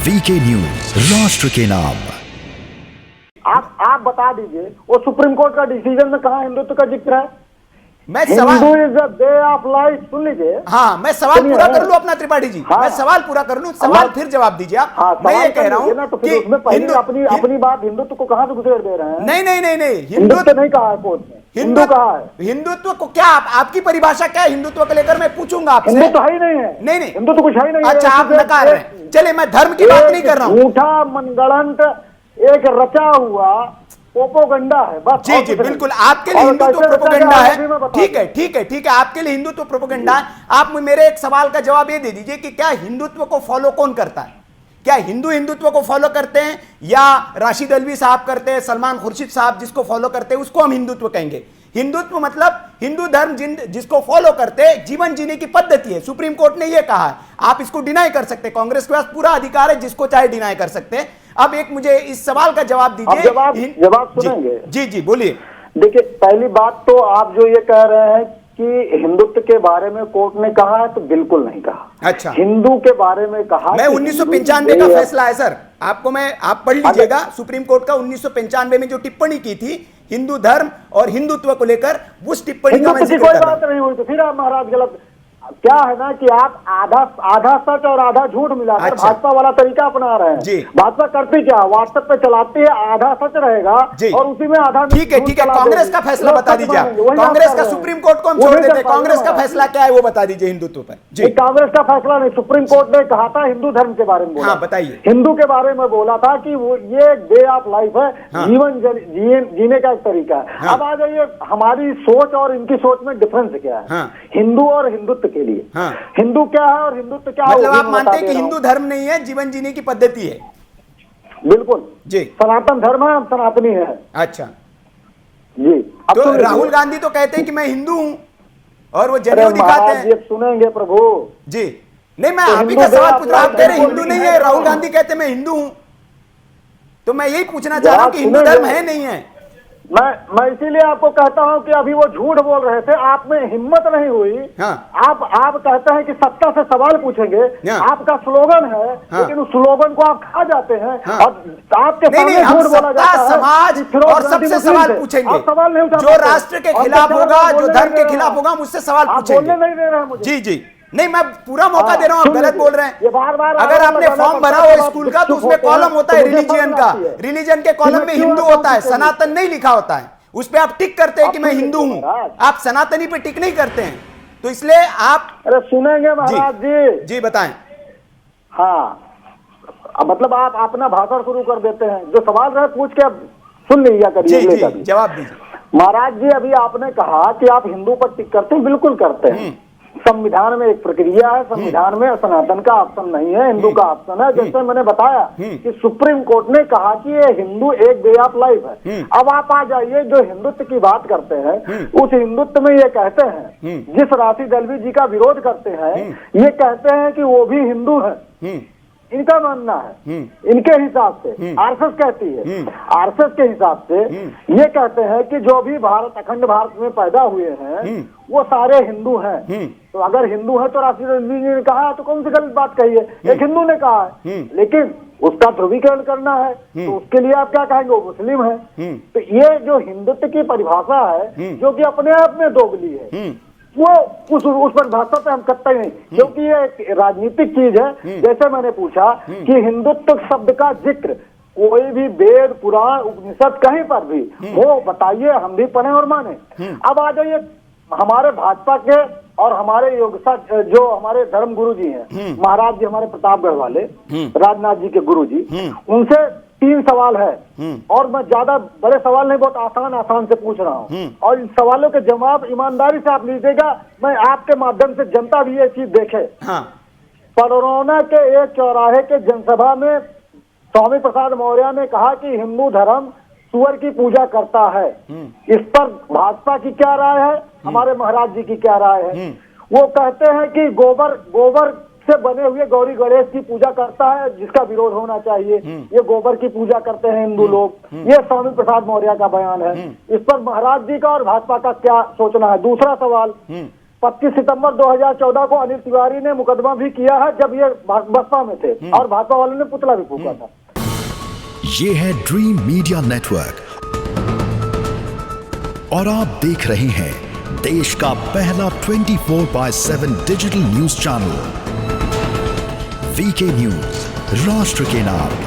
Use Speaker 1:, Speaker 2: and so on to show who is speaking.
Speaker 1: VK news, राष्ट्र के नाम।
Speaker 2: आप बता दीजिए वो सुप्रीम कोर्ट का डिसीजन में कहाँ हिंदुत्व का जिक्र है?
Speaker 3: मैं सवाल
Speaker 2: Hindu is the way of life. सुन लीजिए।
Speaker 3: हाँ, मैं सवाल पूरा कर लूं अपना त्रिपाठी जी।
Speaker 2: हाँ,
Speaker 3: मैं सवाल पूरा कर लूं, सवाल फिर जवाब दीजिए आप।
Speaker 2: हाँ,
Speaker 3: मैं ये कह रहा हूं
Speaker 2: तो फिर उसमें पहले अपनी बात हिंदुत्व को कहां से गुजर दे रहे हैं?
Speaker 3: नहीं,
Speaker 2: हिंदुत्व नहीं कहा है कोर्ट ने, हिंदू कहा है।
Speaker 3: हिंदुत्व को क्या आपकी परिभाषा क्या है हिंदुत्व को लेकर? मैं पूछूंगा आपसे।
Speaker 2: हिंदू तो है ही नहीं है।
Speaker 3: नहीं,
Speaker 2: हिंदू तो कुछ है ही नहीं।
Speaker 3: अच्छा, आप नकार रहे हैं। चलिए, मैं धर्म की बात नहीं कर रहा हूँ।
Speaker 2: झूठा मनगढ़ंत एक रचा हुआ प्रोपेगेंडा है बस।
Speaker 3: जी, बिल्कुल। आपके लिए हिंदुत्व प्रोपेगेंडा है। ठीक है। आपके लिए हिंदुत्व प्रोपेगेंडा है। आप मेरे एक सवाल का जवाब ये दे दीजिए कि क्या हिंदुत्व को फॉलो कौन करता है? क्या हिंदुत्व को फॉलो करते हैं या राशिद अल्वी साहब करते हैं, सलमान खुर्शीद साहब जिसको फॉलो करते हैं उसको हम हिंदुत्व कहेंगे? हिंदुत्व मतलब हिंदू धर्म जिसको फॉलो करते हैं, जीवन जीने की पद्धति है। सुप्रीम कोर्ट ने यह कहा है, आप इसको डिनाई कर सकते हैं। कांग्रेस के पास पूरा अधिकार है, जिसको चाहे डिनाई कर सकते हैं। अब एक मुझे इस सवाल का जवाब दीजिए।
Speaker 2: जवाब सुनेंगे?
Speaker 3: जी, बोलिए।
Speaker 2: देखिए, पहली बात तो आप जो ये कह रहे हैं कि हिंदुत्व के बारे में कोर्ट ने कहा है, तो बिल्कुल नहीं कहा।
Speaker 3: अच्छा,
Speaker 2: हिंदू के बारे में कहा।
Speaker 3: मैं 1995 का फैसला है सर, आप पढ़ लीजिएगा। सुप्रीम कोर्ट का 1995 में जो टिप्पणी की थी हिंदू धर्म और हिंदुत्व को लेकर, उस टिप्पणी का मैं जिक्र कर रहा हूं।
Speaker 2: कोई बात नहीं हुई तो फिर आप महाराज गलत। क्या है ना कि आप आधा सच और आधा झूठ मिलाकर भाजपा वाला तरीका अपना रहे हैं। भाजपा करती क्या, व्हाट्सएप पे चलाती है, आधा सच रहेगा और उसी में आधा।
Speaker 3: ठीक है। कांग्रेस का फैसला बता दीजिए। कांग्रेस का सुप्रीम कोर्ट को हम छोड़ देते हैं। कांग्रेस का फैसला क्या है वो बता दीजिए हिंदुत्व पर। जी,
Speaker 2: कांग्रेस का फैसला नहीं, सुप्रीम कोर्ट ने कहा था हिंदू धर्म के बारे में बोला।
Speaker 3: हाँ, बताइए।
Speaker 2: हिंदू के बारे में बोला था कि वो ये वे ऑफ लाइफ है, जीवन जीने का एक तरीका है। अब आ जाइए, हमारी सोच और इनकी सोच में डिफरेंस क्या है हिंदू और हिंदुत्व के लिए। हिंदू क्या है और हिंदुत्व क्या है?
Speaker 3: मतलब आप मानते हैं कि हिंदू धर्म नहीं है, जीवन जीने की पद्धति है?
Speaker 2: बिल्कुल
Speaker 3: जी।
Speaker 2: सनातन धर्म है, हम सनातनी है।
Speaker 3: अच्छा
Speaker 2: जी।
Speaker 3: अब तो राहुल गांधी तो कहते हैं कि मैं हिंदू हूं और वो जनेऊ दिखाते हैं।
Speaker 2: ये सुनेंगे प्रभु
Speaker 3: जी। नहीं, मैं आप ही का सवाल पूछ रहा हूं। आप कह रहे हिंदू नहीं है, राहुल गांधी कहते मैं हिंदू हूं, तो मैं यही पूछना चाह रहा हूं कि हिंदू धर्म है नहीं है?
Speaker 2: मैं इसीलिए आपको कहता हूं कि अभी वो झूठ बोल रहे थे, आप में हिम्मत नहीं हुई। आप कहते हैं कि सत्ता से सवाल पूछेंगे, आपका स्लोगन है, लेकिन उस स्लोगन को आप खा जाते हैं और आपके सामने झूठ बोला जाता है।
Speaker 3: समाज और सबसे सवाल पूछेंगे,
Speaker 2: सवाल नहीं,
Speaker 3: जो राष्ट्र के खिलाफ होगा, जो धर्म के खिलाफ होगा, मुझसे सवाल पूछेंगे।
Speaker 2: बोलने नहीं दे रहे हैं मुझे।
Speaker 3: जी। नहीं, मैं पूरा मौका दे रहा हूं, आप गलत बोल रहे हैं। अगर आपने फॉर्म भरा हो स्कूल का तो उसमें कॉलम होता है रिलीजियन का। रिलीजन के कॉलम में हिंदू होता है, सनातन नहीं लिखा होता है। उस पे आप टिक करते हैं कि मैं हिंदू हूं, आप सनातनी पे टिक नहीं करते हैं, तो इसलिए आप।
Speaker 2: अरे सुनेंगे महाराज जी?
Speaker 3: जी, बताएं।
Speaker 2: हाँ, मतलब आप अपना भाषण शुरू कर देते हैं, जो सवाल रहे पूछ के सुन लीजिए करिए।
Speaker 3: जी, जवाब दीजिए।
Speaker 2: महाराज जी, अभी आपने कहा कि आप हिंदू पर टिक करते हैं, बिल्कुल करते हैं। संविधान में एक प्रक्रिया है, संविधान में सनातन का ऑप्शन नहीं है, हिंदू का ऑप्शन है। जैसे मैंने बताया कि सुप्रीम कोर्ट ने कहा कि ये हिंदू एक वे ऑफ लाइफ है। अब आप आ जाइए, जो हिंदुत्व की बात करते हैं, उस हिंदुत्व में ये कहते हैं, जिस राशिद अल्वी जी का विरोध करते हैं, ये कहते हैं कि वो भी हिंदू है। इनका मानना है, इनके हिसाब से आरएसएस कहती है, आरएसएस के हिसाब से ये कहते हैं कि जो भी अखंड भारत में पैदा हुए हैं वो सारे हिंदू हैं। तो अगर हिंदू है तो राशिद अल्वी जी ने कहा है, तो कौन सी गलत बात कही है? एक हिंदू ने कहा है, लेकिन उसका ध्रुवीकरण करना है, तो उसके लिए आप क्या कहेंगे? वो मुस्लिम है। तो ये जो हिंदुत्व की परिभाषा है, जो कि अपने आप में दोगली है, वो उस पर भाषा पे हम करते ही नहीं, क्योंकि ये एक राजनीतिक चीज है। जैसे मैंने पूछा कि हिंदुत्व शब्द का जिक्र कोई भी वेद, पुराण, उपनिषद कहीं पर भी हो, बताइए, हम भी पढ़े और माने। अब आ जाइए, हमारे भाजपा के और हमारे जो हमारे धर्म गुरु जी हैं, महाराज जी हमारे प्रतापगढ़ वाले, राजनाथ जी के गुरु जी, उनसे 3 सवाल है और मैं ज्यादा बड़े सवाल नहीं, बहुत आसान से पूछ रहा हूँ, और इन सवालों के जवाब ईमानदारी से आप लीजिएगा। मैं आपके माध्यम से जनता भी ये चीज देखे। परोना के एक चौराहे के जनसभा में स्वामी प्रसाद मौर्य ने कहा कि हिंदू धर्म सुअर की पूजा करता है। इस पर भाजपा की क्या राय है, हमारे महाराज जी की क्या राय है? वो कहते हैं कि गोबर से बने हुए गौरी गणेश की पूजा करता है, जिसका विरोध होना चाहिए। ये गोबर की पूजा करते हैं हिंदू लोग, ये स्वामी प्रसाद मौर्य का बयान है। इस पर महाराज जी का और भाजपा का क्या सोचना है? दूसरा सवाल, 25 सितंबर 2014 को अनिल तिवारी ने मुकदमा भी किया है, जब ये बसपा में थे, और भाजपा वालों ने पुतला भी फूंका था।
Speaker 1: ये है ड्रीम मीडिया नेटवर्क और आप देख रहे हैं देश का पहला 24/7 digital news channel VK news, राष्ट्र के नाम।